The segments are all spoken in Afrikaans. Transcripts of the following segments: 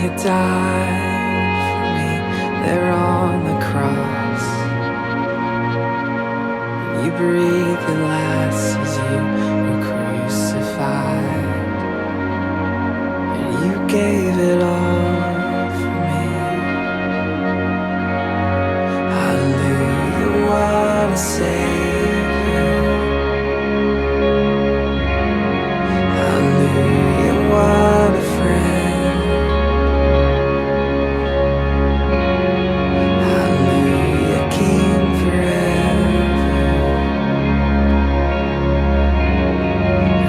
you died for me there on the cross. You breathed the last as you were crucified, and you gave it all for me. Hallelujah, what a Savior. Hallelujah, what a friend. Hallelujah, King forever.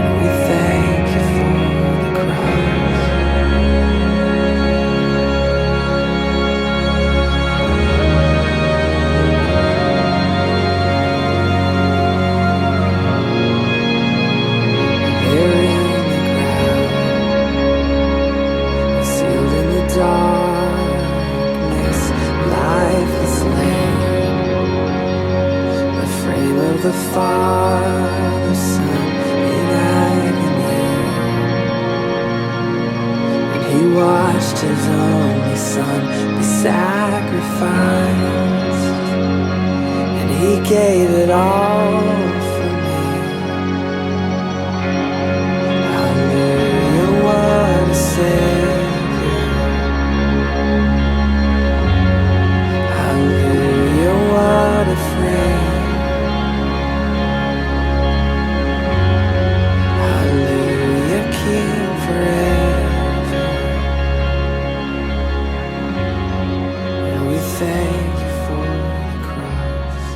And we thank you for the cross. There in the ground, sealed in the darkness, lifeless lamb, the frame of the Father, Son in agony. And he watched his only Son be sacrificed, and he gave it all for me. Hallelujah, what a Savior. Hallelujah, what a friend. Hallelujah, King forever. And we thank you for the cross.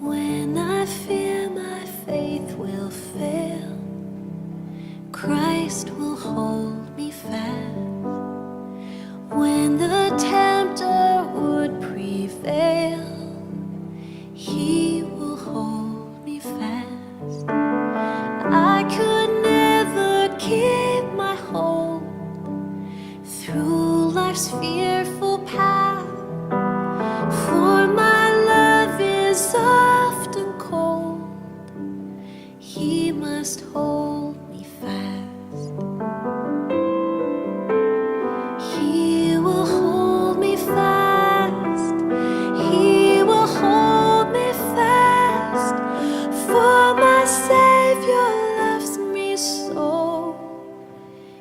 When I fear my faith will fail, Christ will hold me fast. When the tempter would prevail, he will hold me fast. I could never keep my hold through life's fearful path, for my love is often cold. He must hold me fast. He will hold me fast. He will hold me fast. For my Savior loves me so.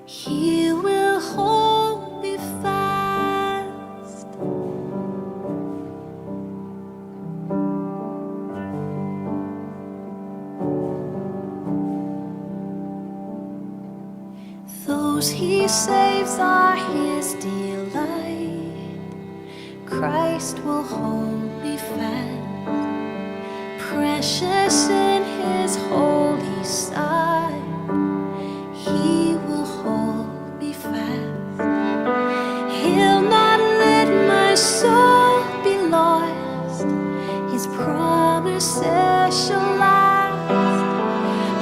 He will hold me fast. Those he saves are his delight. Christ will hold me fast. Precious in his holy sight, he will hold me fast. He'll not let my soul be lost. His promises shall last.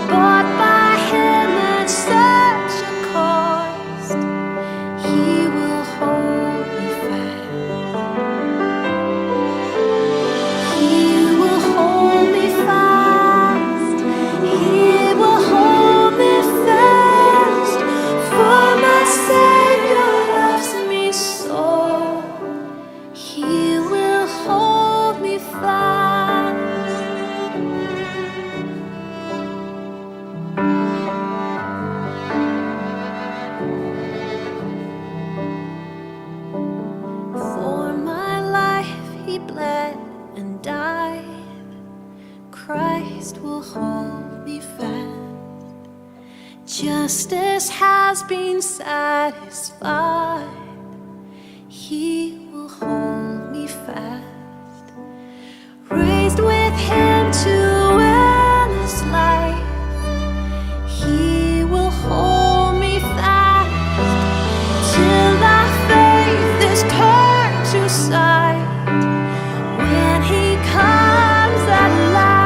Bought by him at such a cost, he will hold me fast. He will hold me fast. He will hold me fast. For my Savior loves me so. He will hold me fast. For my life he bled and died. Christ will hold me fast. Justice has been satisfied. He will hold me fast. Raised with him to endless life, he will hold me fast. Till thy faith is turned to sight, when he comes at last,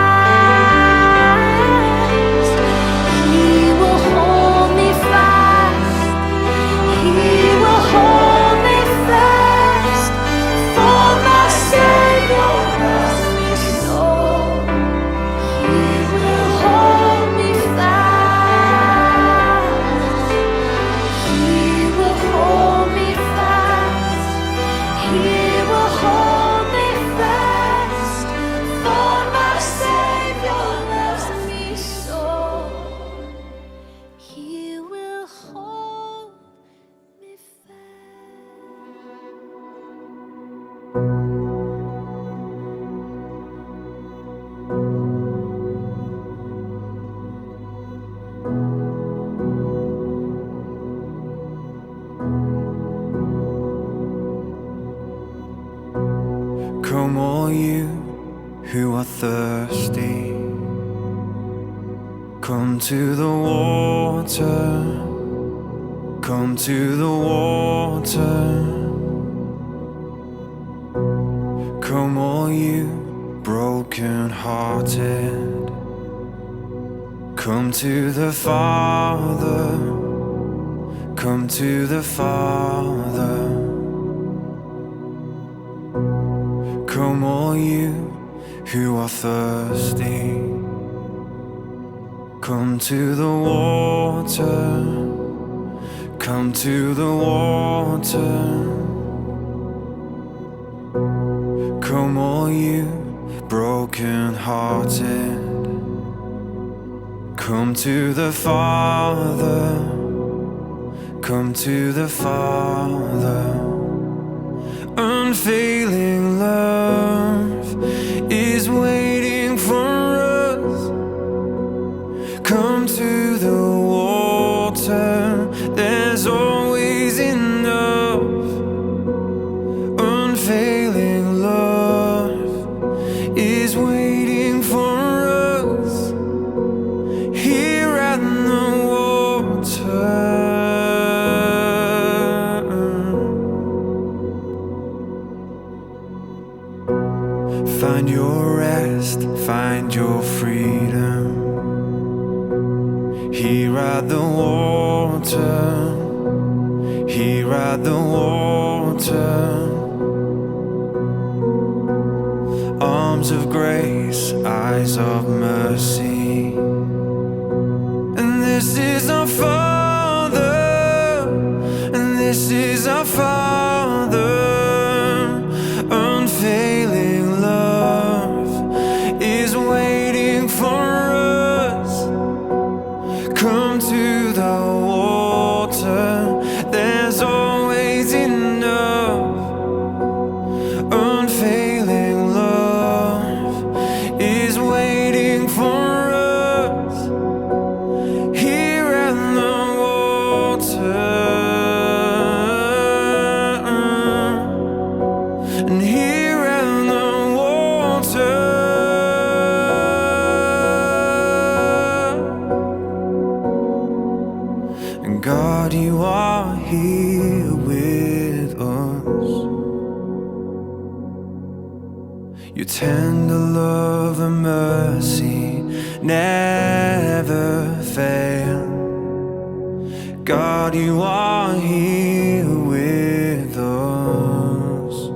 he will hold me fast. He will Come all you who are thirsty, come to the water, come to the water. Come all you broken-hearted, come to the Father, come to the Father. Come all you who are thirsty, come to the water, come to the water. Come all you broken-hearted, come to the Father, come to the Father. Unfailing love is waiting for us. Come to the water, there's always enough. Unfailing love is waiting for us here at the water. Find your rest, find your freedom here at the water, here at the water. Arms of grace, eyes of mercy. And this is our Father, and this is our Father. Unfailing love is waiting for us. Come to the water, there's always enough. Unfailing love is waiting for us here at the water. And here at the water. And God, you are here with us. Your tender love and mercy never fail. God, you are here with us.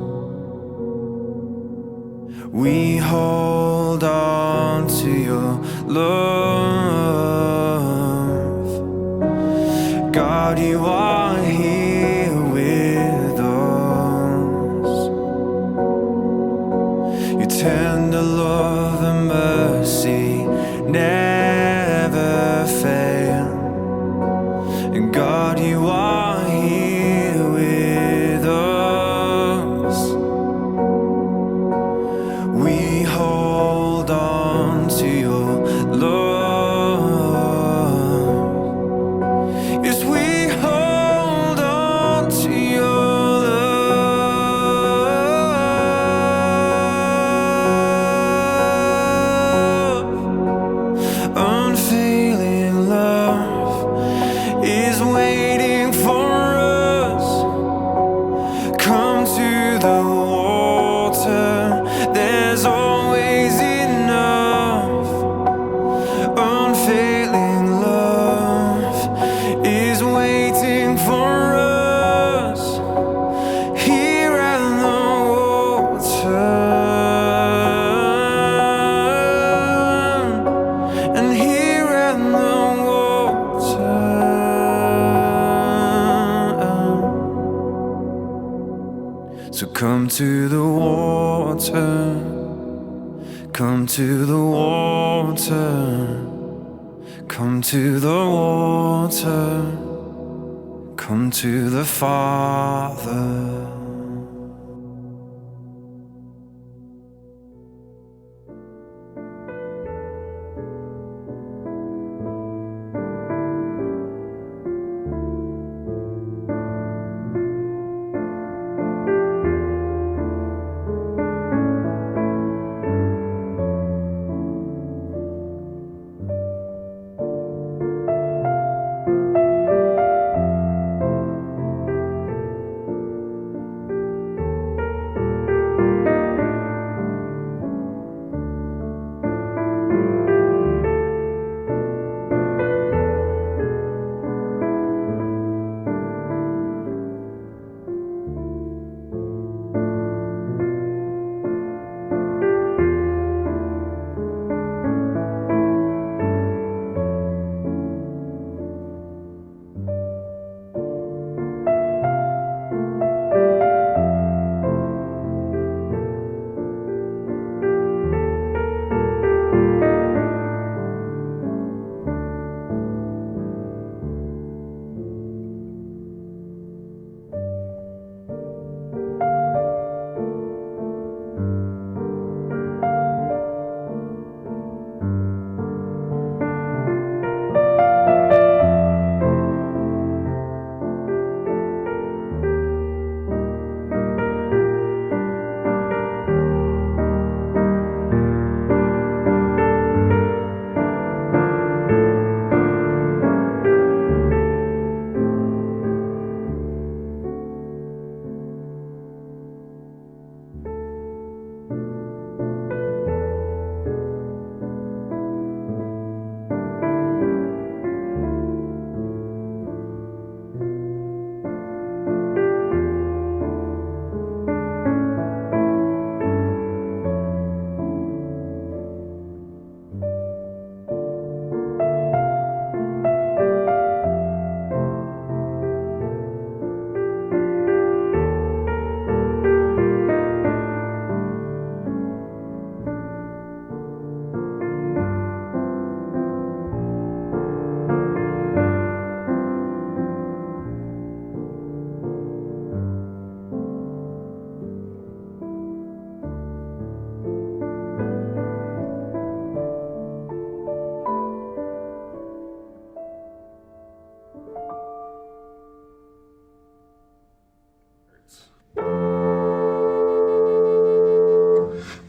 We hold on to your love. God, you are here with us. Your tender love and mercy never fail. And God, you are here with us. We hold on to your love. Yes, we hold on to your love. Unfailing love is waiting for us. Come to the water, there's always enough. Unfailing love is waiting for us here at the water. And here at the water. So come to the water, come to the water, come to the water, come to the Father.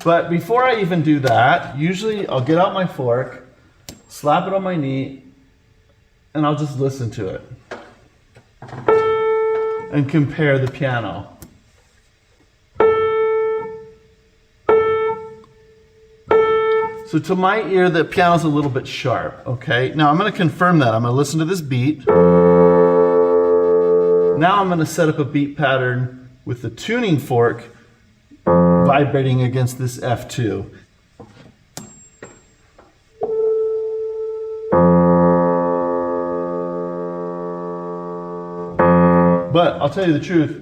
But before I even do that, usually I'll get out my fork, slap it on my knee, and I'll just listen to it. And compare the piano. So to my ear, the piano's a little bit sharp, okay? Now I'm gonna confirm that. I'm gonna listen to this beat. Now I'm gonna set up a beat pattern with the tuning fork vibrating against this F2. But I'll tell you the truth,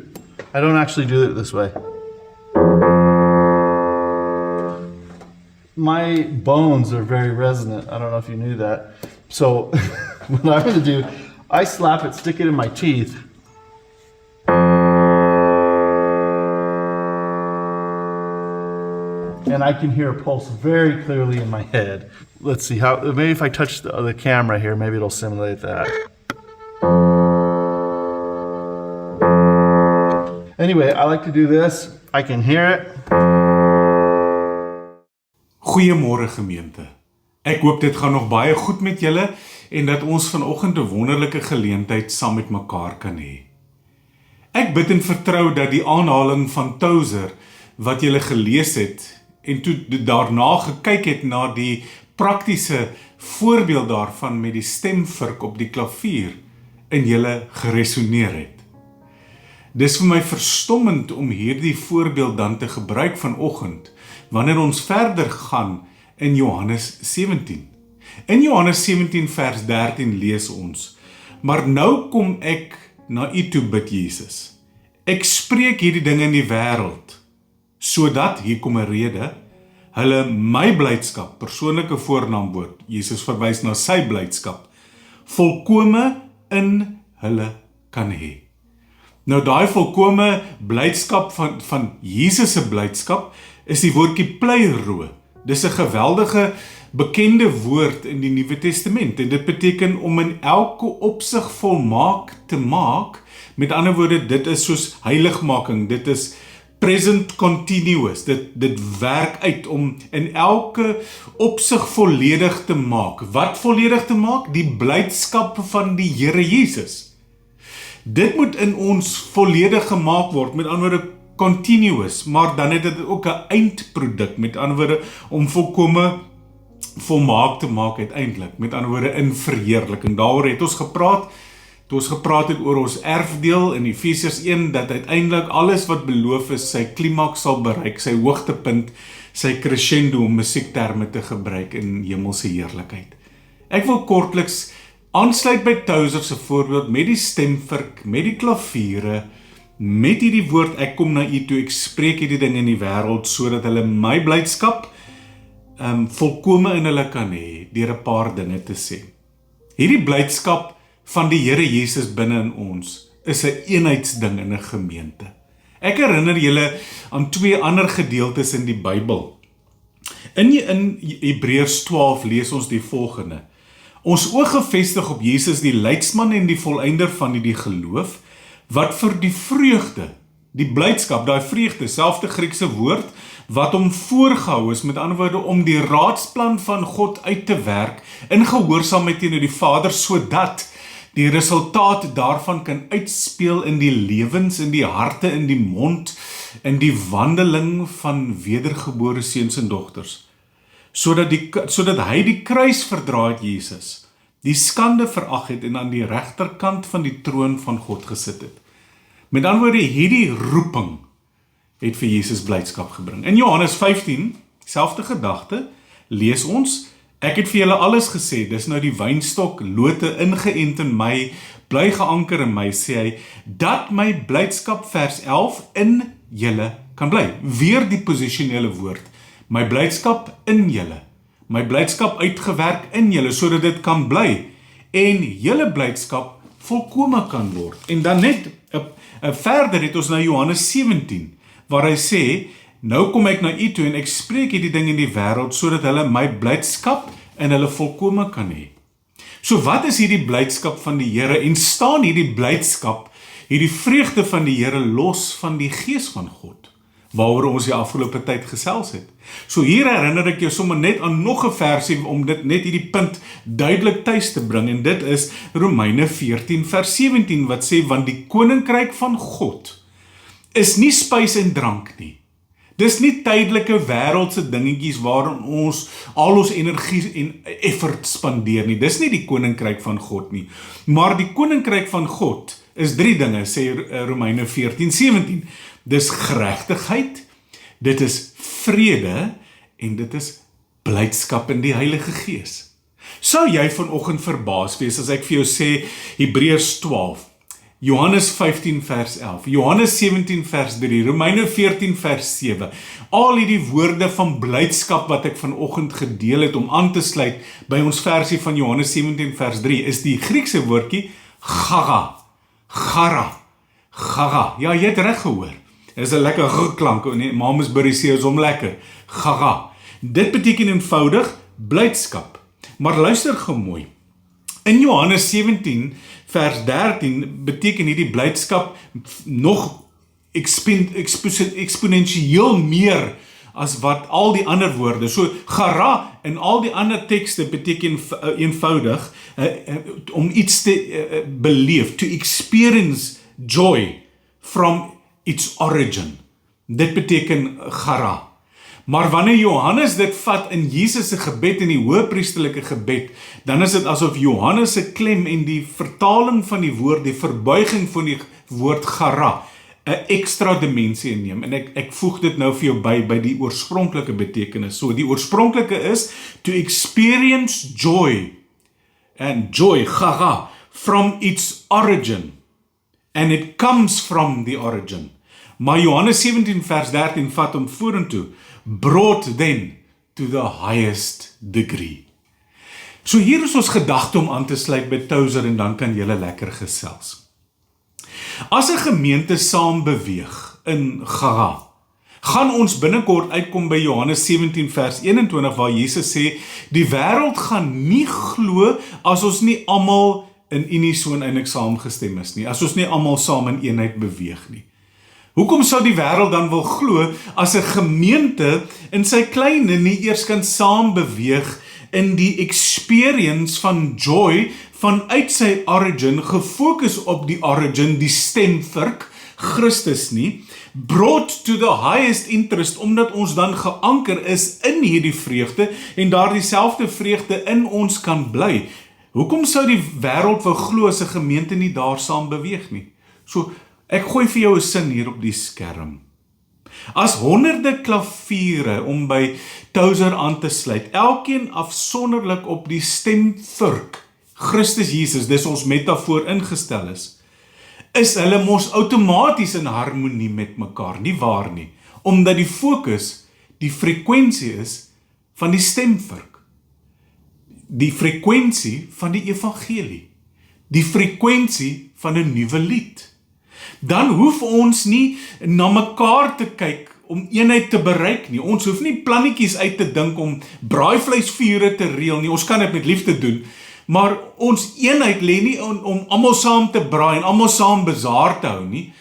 I don't actually do it this way. My bones are very resonant. I don't know if you knew that. So what I'm gonna do, I slap it, stick it in my teeth. And I can hear a pulse very clearly in my head. Let's see how, maybe if I touch the camera here, maybe it'll simulate that. Anyway, I like to do this. I can hear it. Goeiemôre gemeente. Ek hoop dit gaan nog baie goed met julle en dat ons vanoggend 'n wonderlike geleentheid saam met mekaar kan hê. Ek bid en vertrou dat die aanhaling van Tozer wat julle gelees het en toe daarna gekyk het na die praktiese voorbeeld daarvan met die stemvurk op die klavier in julle geresoneer het. Dis vir my verstommend om hierdie voorbeeld dan te gebruik vanoggend, wanneer ons verder gaan in Johannes 17. In Johannes 17 vers 13 lees ons, maar nou kom ek na u toe bid Jesus. Ek spreek hierdie dinge in die wêreld, sodat, hier kom 'n rede, hulle my blydskap, persoonlike voornaamwoord, Jesus verwys na sy blydskap, volkome in hulle kan hê. Nou daai volkome blydskap van Jesus se blydskap is die woordjie pleiro. Dis 'n geweldige bekende woord in die Nuwe Testament en dit beteken om in elke opsig volmaak te maak. Met ander woorde, dit is soos heiligmaking, dit is present continuous, dit werk uit om in elke opsig volledig te maak. Wat volledig te maak? Die blydskap van die Here Jesus. Dit moet in ons volledig gemaak word, met ander woorde continuous, maar dan het dit ook 'n eindproduk, met ander woorde om volkome volmaak te maak uiteindelik, met ander woorde in verheerliking. Daaroor het ons gepraat, toe ons gepraat het oor ons erfdeel in Efesiërs 1, dat uiteindelik alles wat beloof is, sy klimaks sal bereik, sy hoogtepunt, sy crescendo om musiekterme te gebruik in hemelse heerlikheid. Ek wil kortliks aansluit by Tozer se voorbeeld met die stemvurk, met die klaviere, met hierdie woord, ek kom na u toe, ek spreek hierdie ding in die wêreld, sodat hulle my blydskap volkome in hulle kan hê, deur 'n paar dinge te sê. Hierdie blydskap van die Here Jesus binne in ons, is 'n eenheidsding in 'n gemeente. Ek herinner julle aan twee ander gedeeltes in die Bybel. In Hebreërs 12 lees ons die volgende. Ons oog gefestig op Jesus, die leidsman en die volëinder van die geloof, wat vir die vreugde, die blydskap, daai vreugde, selfde Griekse woord, wat hom voorgehou is, met ander woorde, om die raadsplan van God uit te werk, in gehoorsaamheid teenoor die Vader, sodat die resultaat daarvan kan uitspeel in die lewens, in die harte, in die mond, in die wandeling van wedergebore seuns en dogters, sodat hy die kruis verdra het, Jesus, die skande verag het en aan die regterkant van die troon van God gesit het. Met ander woorde, hierdie roeping het vir Jesus blydskap gebring. In Johannes 15, selfde gedagte, lees ons, ek het vir julle alles gesê, dis nou die wynstok, lote ingeënt in my, bly geanker in my, sê hy, dat my blydskap, vers 11, in julle kan bly. Weer die posisionele woord, my blydskap in julle, my blydskap uitgewerk in julle, sodat dit kan bly, en julle blydskap volkome kan word. En dan net, verder het ons na Johannes 17, waar hy sê, nou kom ek na u toe en ek spreek hierdie ding in die wêreld, sodat hulle my blydskap en hulle volkome kan hê. So wat is hierdie blydskap van die Here, en staan hierdie blydskap, hierdie vreugde van die Here los van die Gees van God? waaroor ons die afgelope tyd gesels het. So hier herinner ek jou sommer net aan nog 'n versie om dit net hierdie punt duidelik tuis te bring, en dit is Romeine 14 vers 17 wat sê, want die koninkryk van God is nie spys en drank nie. Dis nie tydelike wêreldse dingetjies waarin ons al ons energie en effort spandeer nie. Dis nie die koninkryk van God nie. Maar die koninkryk van God is 3 dinge, sê Romeine 14:17. Dis geregtigheid, dit is vrede en dit is blydskap in die Heilige Gees. Sou jy vanoggend verbaas wees as ek vir jou sê Hebreërs 12, Johannes 15 vers 11, Johannes 17 vers 3, Romeine 14 vers 7, al hierdie woorde van blydskap wat ek vanoggend gedeel het om aan te sluit by ons versie van Johannes 17 vers 3, is die Griekse woordjie chara, ja, jy het reg gehoor, is 'n lekker geklank, en Mamasbury sê is hom lekker, chara, dit beteken eenvoudig blydskap, maar luister gou mooi, in Johannes 17 vers 13 beteken hierdie blydskap nog eksponensieel meer as wat al die ander woorde. So chara in al die ander tekste beteken eenvoudig om iets te beleef, to experience joy from its origin. Dit beteken chara. Maar wanneer Johannes dit vat in Jesus se gebed en die hoëpriesterlike gebed, dan is dit asof Johannes se klem en die vertaling van die woord, die verbuiging van die woord chara, 'n ekstra dimensie inneem. En ek voeg dit nou vir jou by die oorspronklike betekenis. So die oorspronklike is to experience joy, and joy, chara, from its origin. And it comes from the origin. Maar Johannes 17 vers 13 vat hom vorentoe, brought then to the highest degree. So hier is ons gedagte om aan te sluit by Tozer en dan kan julle lekker gesels. As 'n gemeente saam beweeg in chara, gaan ons binnekort uitkom by Johannes 17 vers 21 waar Jesus sê, die wêreld gaan nie glo as ons nie almal in unison eintlik saamgestem is nie, as ons nie almal saam in eenheid beweeg nie. Hoekom sou die wêreld dan wil glo as 'n gemeente in sy kleine nie eers kan saam beweeg in die experience van joy vanuit sy origin, gefokus op die origin, die stemvurk, Christus nie, brought to the highest interest, omdat ons dan geanker is in hierdie vreugde en daar dieselfde vreugde in ons kan bly. Hoekom sou die wêreld wil glo as 'n gemeente nie daar saam beweeg nie? So, ek gooi vir jou 'n sin hier op die skerm. As honderde klaviere om by Tozer aan te sluit, elkeen afsonderlik op die stemvurk, Christus Jesus, dis ons metafoor ingestel is hulle mos outomaties in harmonie met mekaar, nie waar nie, omdat die fokus, die frekwensie is van die stemvurk, die frekwensie van die evangelie, die frekwensie van 'n nuwe lied. Dan hoef ons nie na mekaar te kyk om eenheid te bereik nie. Ons hoef nie plannetjies uit te dink om braaivleisvure te reël nie. Ons kan dit met liefde doen. Maar ons eenheid lê nie om almal saam te braai en almal saam bazaar te hou nie.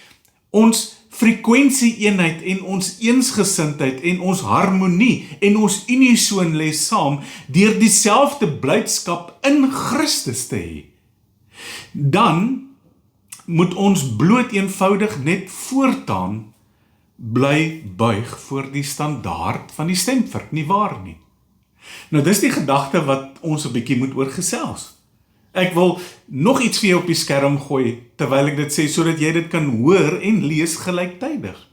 Ons frekwensie eenheid en ons eensgesindheid en ons harmonie en ons unison lê saam deur dieselfde blydskap in Christus te hê. Dan moet ons bloot eenvoudig net voortaan bly buig voor die standaard van die stemvurk, nie waar nie. Nou dis die gedagte wat ons 'n bietjie moet oorgesels. Ek wil nog iets vir jou op die skerm gooi, terwyl ek dit sê, sodat jy dit kan hoor en lees gelyktydig.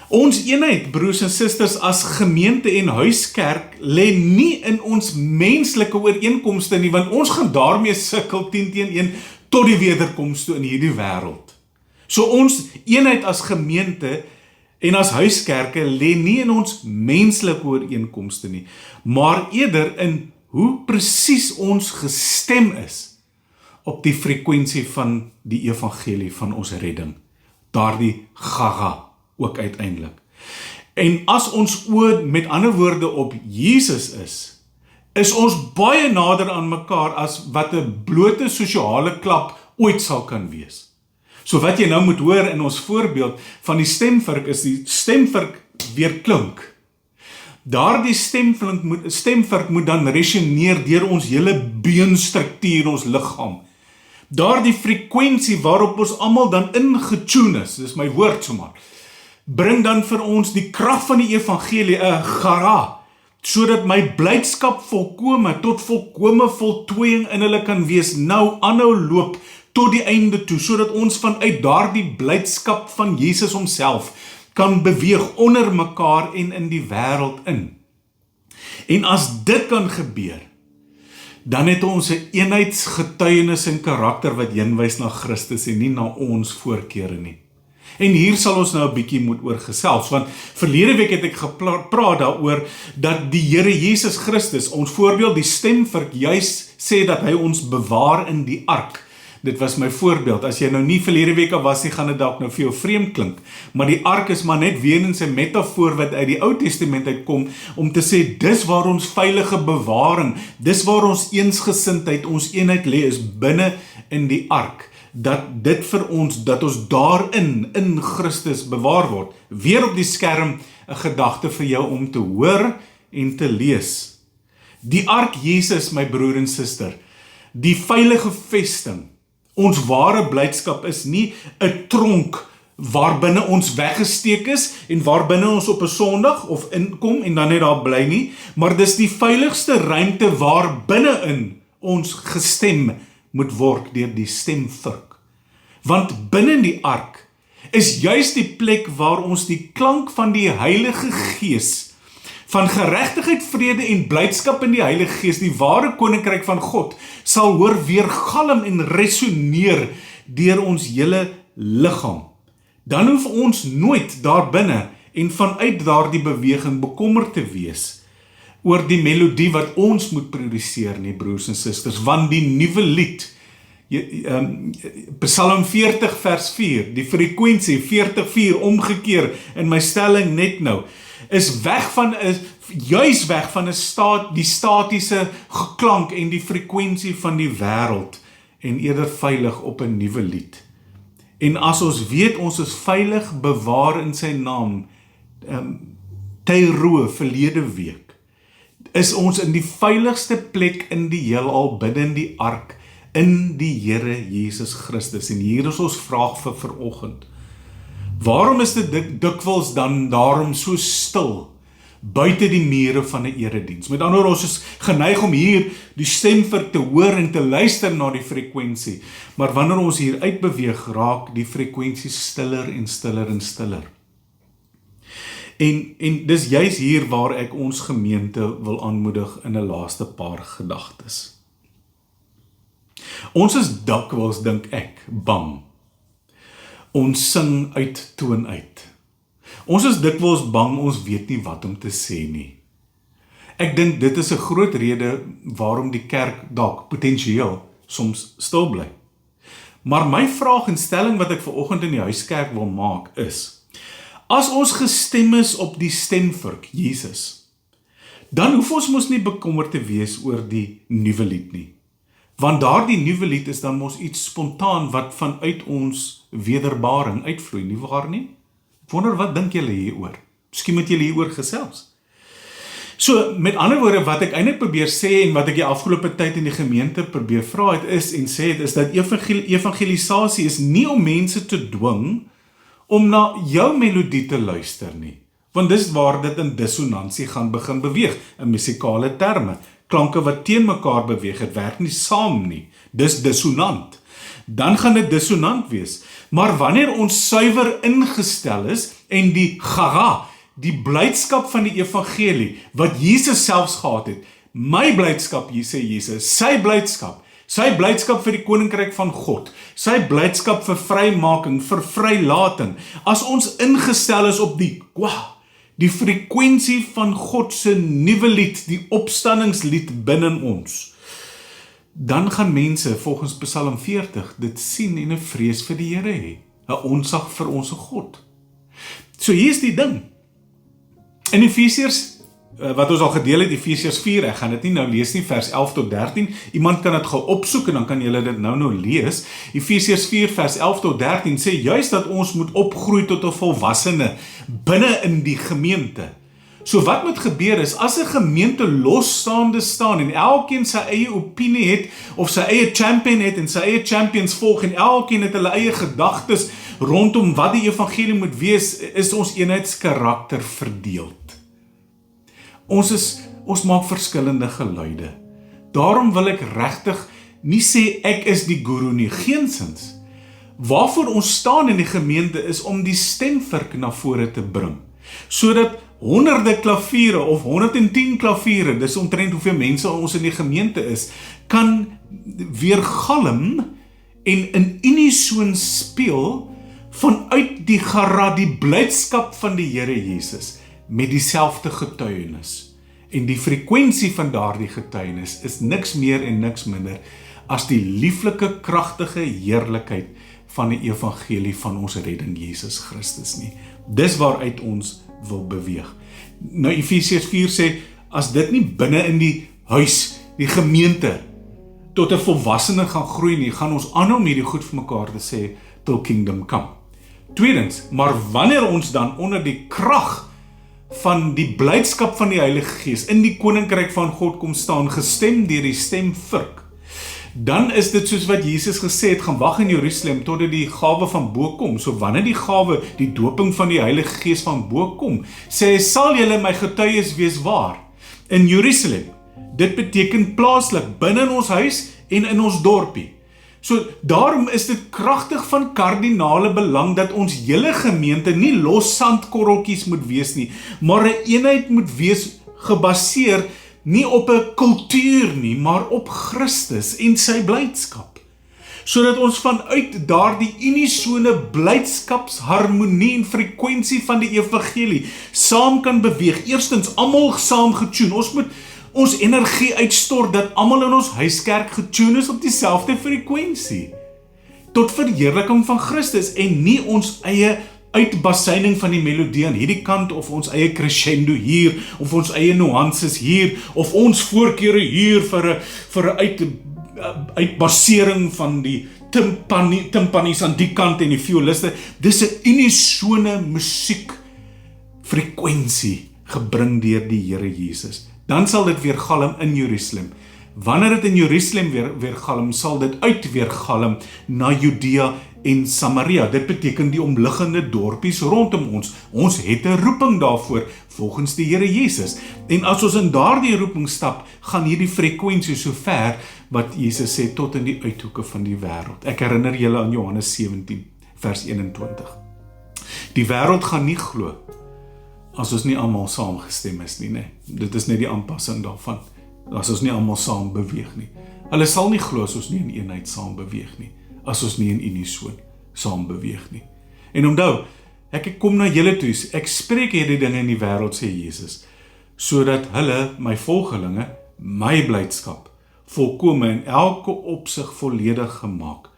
Ons eenheid, broers en susters, as gemeente en huiskerk, lê nie in ons menslike ooreenkomste nie, want ons gaan daarmee sukkel 10 teen 1 tot die wederkoms toe in hierdie wêreld. So ons eenheid as gemeente en as huiskerke lê nie in ons menslike ooreenkomste nie, maar eerder in hoe presies ons gestem is op die frekwensie van die evangelie van ons redding. Daardie chara ook uiteindelik. En as ons oë met ander woorde op Jesus is ons baie nader aan mekaar as wat 'n blote sosiale klap ooit sal kan wees. So wat jy nou moet hoor in ons voorbeeld van die stemvurk is die stemvurk weer klink. Daardie stemvurk moet dan resoneer deur ons hele beenstruktuur, ons liggaam. Daardie frekwensie waarop ons almal dan ingetune is, dis my woord sommer, bring dan vir ons die krag van die evangelie, 'n gara, sodat my blydskap tot volkome voltooiing in hulle kan wees, nou aanhou loop tot die einde toe, sodat ons vanuit daardie blydskap van Jesus homself kan beweeg onder mekaar en in die wêreld in. En as dit kan gebeur, dan het ons 'n eenheidsgetuienis en karakter wat heenwys na Christus en nie na ons voorkeure nie. En hier sal ons nou 'n bietjie moet oor gesels, want verlede week het ek gepraat daaroor dat die Here Jesus Christus, ons voorbeeld die stemvurk, juis sê dat hy ons bewaar in die ark. Dit was my voorbeeld. As jy nou nie verlede week al was nie, gaan dit dalk nou vir jou vreemd klink. Maar die ark is maar net weer in sy metafoor wat uit die Ou Testament uitkom om te sê, dis waar ons veilige bewaring, dis waar ons eensgesindheid, ons eenheid lê, is binne in die ark. Dat dit vir ons, dat ons daarin, in Christus bewaar word. Weer op die skerm 'n gedagte vir jou om te hoor en te lees. Die ark Jesus, my broer en suster, die veilige vesting, ons ware blydskap is nie 'n tronk waarbinne ons weggesteek is en waarbinne ons op 'n Sondag of inkom en dan net daar bly nie, maar dis die veiligste ruimte waarbinne ons gestem moet word deur die stemvurk. Want binne in die ark is juis die plek waar ons die klank van die Heilige Gees, van geregtigheid, vrede en blydskap in die Heilige Gees, die ware koninkryk van God, sal hoor weergalm en resoneer deur ons hele liggaam. Dan hoef ons nooit daar binne en vanuit daardie beweging bekommerd te wees oor die melodie wat ons moet produseer nie, broers en susters, want die nuwe lied, Psalm 40 vers 4, die frekwensie 40:4 omgekeer in my stelling net nou, is juis weg van die statiese geklank en die frekwensie van die wêreld en eerder veilig op 'n nuwe lied. En as ons weet ons is veilig bewaar in sy naam, Tyro verlede week, is ons in die veiligste plek in die heelal binne in die ark, in die Here Jesus Christus. En hier is ons vraag vir vanoggend. Waarom is dit dikwels dan daarom so stil buite die mure van 'n erediens? Met ander woorde, ons is geneig om hier die stemvurk te hoor en te luister na die frekwensie, maar wanneer ons hier uitbeweeg, raak die frekwensie stiller en stiller en stiller. En dis juis hier waar ek ons gemeente wil aanmoedig in 'n laaste paar gedagtes. Ons is dikwels, dink ek, bang. Ons sing uit toon uit. Ons is dikwels bang, ons weet nie wat om te sê nie. Ek dink dit is 'n groot rede waarom die kerk dalk potensieel soms stil bly. Maar my vraag en stelling wat ek vanoggend in die huiskerk wil maak is, as ons gestem is op die stemvurk, Jesus, dan hoef ons mos nie bekommerd te wees oor die nuwe lied nie. Want daardie nuwe lied is dan mos iets spontaan wat vanuit ons wederbaring uitvloei, nie waar nie? Ek wonder, wat dink julle hieroor? Miskien moet julle hieroor gesels. So, met ander woorde, wat ek eintlik probeer sê en wat ek die afgelope tyd in die gemeente probeer vra het is dat evangelisasie is nie om mense te dwing om na jou melodie te luister nie. Want dis waar dit in dissonansie gaan begin beweeg, in musikale terme. Klanke wat teen mekaar beweeg, het werk nie saam nie. Dis dissonant. Dan gaan dit dissonant wees. Maar wanneer ons suiwer ingestel is en die gara, die blydskap van die evangelie, wat Jesus selfs gehad het, my blydskap, sê Jesus, sy blydskap vir die koninkryk van God, sy blydskap vir vrymaking, vir vrylating, as ons ingestel is op die frekwensie van God se nuwe lied, die opstanningslied binne ons, dan gaan mense volgens Psalm 40 dit sien en 'n vrees vir die Here hê, 'n ontzag vir ons God. So hier is die ding. In Efesiërs wat ons al gedeel het, Efesiërs 4, ek gaan dit nie nou lees nie, vers 11 tot 13, iemand kan dit gou opsoek en dan kan julle dit nou lees. Efesiërs 4 vers 11 tot 13 sê juist dat ons moet opgroei tot 'n volwassene binne in die gemeente. So wat moet gebeur is, as 'n gemeente losstaande staan en elkeen sy eie opinie het, of sy eie champion het en sy eie champions volg en elkeen het hulle eie gedagtes rondom wat die evangelie moet wees, is ons eenheidskarakter verdeeld. Ons maak verskillende geluide. Daarom wil ek regtig nie sê ek is die guru nie, geensins. Waarvoor ons staan in die gemeente is om die stemvirk na vore te bring, sodat honderde klaviere of 110 klaviere, dis omtrent hoeveel mense ons in die gemeente is, kan weergalm en in unisoon speel vanuit die blydskap van die Here Jesus met dieselfde getuienis. En die frekwensie van daardie getuienis is niks meer en niks minder as die lieflike, kragtige heerlikheid van die evangelie van ons redding Jesus Christus nie. Dis waaruit ons wil beweeg. Nou Efesiërs 4 sê, as dit nie binne in die huis, die gemeente, tot 'n volwassene gaan groei nie, gaan ons aanhou om hierdie goed vir mekaar te sê, till kingdom come. Tweedens, maar wanneer ons dan onder die krag van die blydskap van die Heilige Gees in die koninkryk van God kom staan, gestem deur die stemvirk, dan is dit soos wat Jesus gesê het, gaan wag in Jerusalem totdat die gawe van bo kom. So wanneer die gawe, die doping van die Heilige Gees van bo kom, sê hy, sal julle my getuies wees waar? In Jerusalem. Dit beteken plaaslik, binne in ons huis en in ons dorpie. So daarom is dit kragtig van kardinale belang dat ons hele gemeente nie los sandkorreltjies moet wees nie, maar 'n eenheid moet wees gebaseer nie op 'n kultuur nie, maar op Christus en sy blydskap. Sodat ons vanuit daardie unisone blydskapsharmonie en frekwensie van die evangelie saam kan beweeg. Eerstens, almal saam getune. Ons moet ons energie uitstort dat almal in ons huiskerk getune is op dieselfde frekwensie. Tot verheerliking van Christus en nie ons eie uitbasuining van die melodie aan hierdie kant of ons eie crescendo hier of ons eie nuances hier of ons voorkeure hier vir 'n uitbasering van die timpanies aan die kant en die violiste. Dis 'n unisone musiek frekwensie gebring deur die Here Jesus. Dan sal dit weer galm in Jerusalem. Wanneer dit in Jerusalem weer galm, sal dit weer galm na Judea en Samaria. Dit beteken die omliggende dorpies rondom ons. Ons het 'n roeping daarvoor volgens die Here Jesus. En as ons in daardie roeping stap, gaan hierdie frekwensie so ver wat Jesus sê tot in die uithoeke van die wêreld. Ek herinner julle aan Johannes 17 vers 21. Die wêreld gaan nie glo as ons nie almal saamgestem is nie, nee. Dit is net die aanpassing daarvan. As ons nie almal saam beweeg nie. Hulle sal nie glo as ons nie in eenheid saam beweeg nie. As ons nie in unison saam beweeg nie. En onthou, ek kom na julle toe, ek spreek hierdie dinge in die wêreld, sê Jesus, sodat hulle, my volgelinge, my blydskap, volkome in elke opsig volledig gemaak,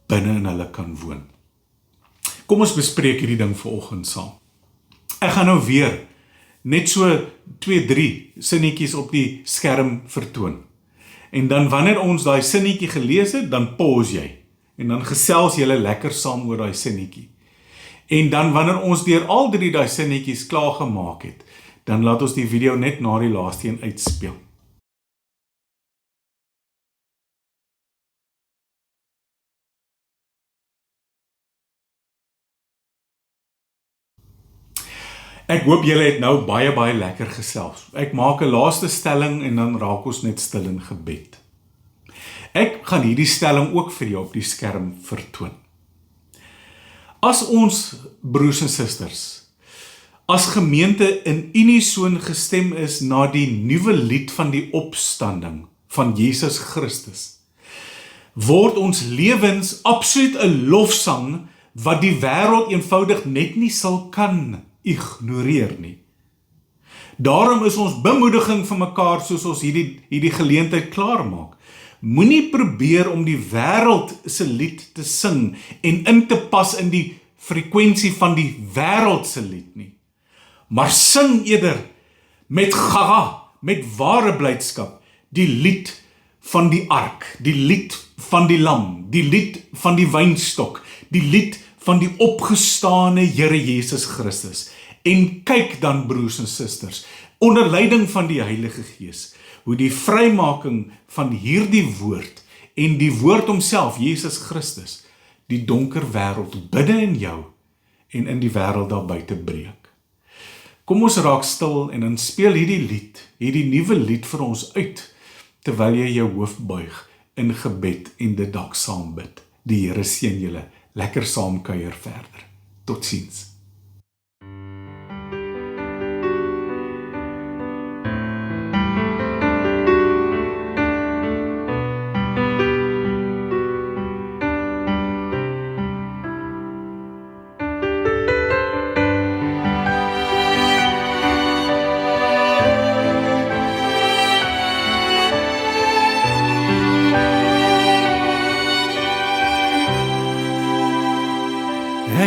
binne in hulle kan woon. Kom ons bespreek hierdie ding vanoggend saam. Ek gaan nou weer net so 2-3 sinnetjies op die skerm vertoon. En dan wanneer ons daai sinnetjie gelees het, dan pause jy. En dan gesels julle lekker saam oor daai sinnetjie. En dan wanneer ons deur al 3 daai sinnetjies klaar gemaak het, dan laat ons die video net na die laaste een uitspeel. Ek hoop julle het nou baie lekker gesels. Ek maak 'n laaste stelling en dan raak ons net stil in gebed. Ek gaan hierdie stelling ook vir jou op die skerm vertoon. As ons broers en susters, as gemeente in unison gestem is na die nuwe lied van die opstanding van Jesus Christus, word ons lewens absoluut 'n lofsang wat die wêreld eenvoudig net nie sal kan ignoreer nie. Daarom is ons bemoediging vir mekaar soos ons hierdie geleentheid klaarmaak. Moenie probeer om die wêreld se lied te sing en in te pas in die frekwensie van die wêreld se lied nie. Maar sing eerder met gaga, met ware blydskap, die lied van die ark, die lied van die lam, die lied van die wynstok, die lied van die opgestane Here Jesus Christus. En kyk dan, broers en susters, onder leiding van die Heilige Gees, hoe die vrymaking van hierdie woord en die woord homself, Jesus Christus, die donker wêreld binne in jou en in die wêreld daar buite breek. Kom ons raak stil en dan speel hierdie nuwe lied vir ons uit, terwyl jy jou hoof buig in gebed en dit dalk saam bid. Die Here seën julle, lekker saam kuier verder. Totsiens.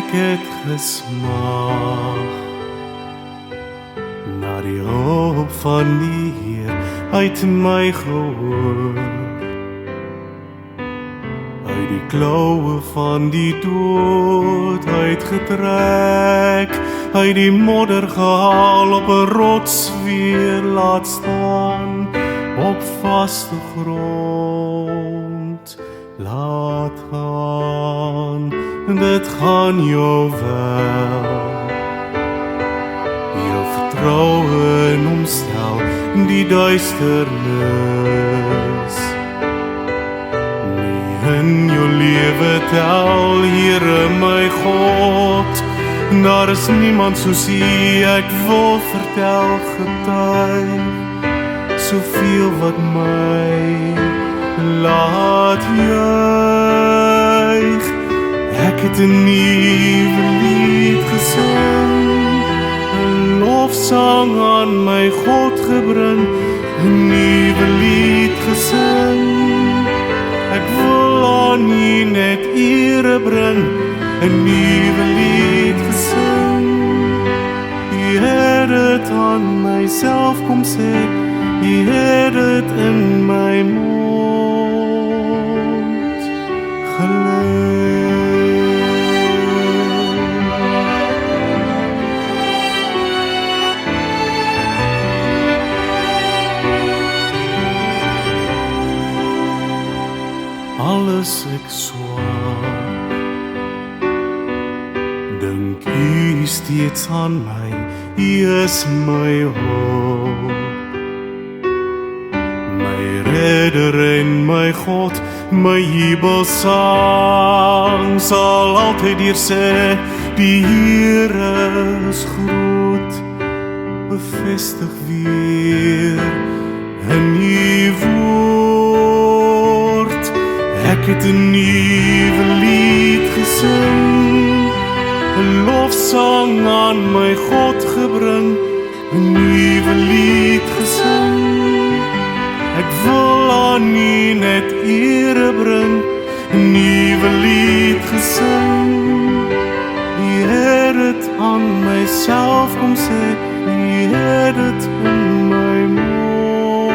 Ek het gesmaak na die hoop van die Heer uit my gehoor, uit die kloue van die dood uitgetrek, uit die modder gehaal, op 'n rots weer laat staan, op vaste grond laat gaan. Dit gaan jou wel, jou vertroue in hom stel, die duisternis nie in jou lewe tel. Here my God, daar is niemand soos U, ek wil vertel, getuig, soveel wat my laat juig. Ek het 'n nuwe lied gesing, 'n lofsang aan my God gebring, 'n nuwe lied gesing. Ek wil aan U net ere bring, 'n nuwe lied gesing. U het dit aan myself kom sê, U het dit in my mond gelê. Alles ek swaar, dink U steeds aan my, U is my hoop, my redder en my God, my jubelsang sal altyd hier sê, die Here is groot, bevestig weer in U woord. Ek het 'n nuwe lied gesing, 'n lofsang aan my God gebring, 'n nuwe lied gesing. Ek wil aan U net ere bring, 'n nuwe lied gesing. U het dit aan myself kom sê, U het dit in my mond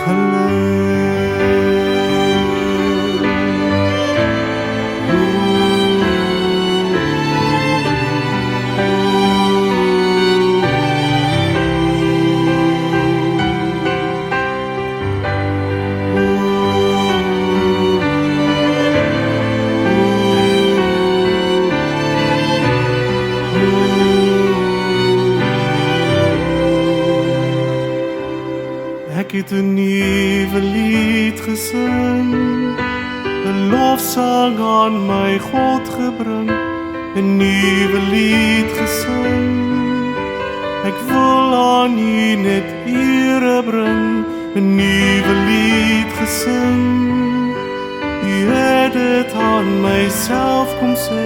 gelê. Ek het 'n nuwe lied gesing, 'n lofsang aan my God gebring, 'n nuwe lied gesing. Ek wil aan U net ere bring, 'n nuwe lied gesing. U het dit aan myself kom sê,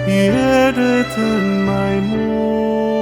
U het dit in my mond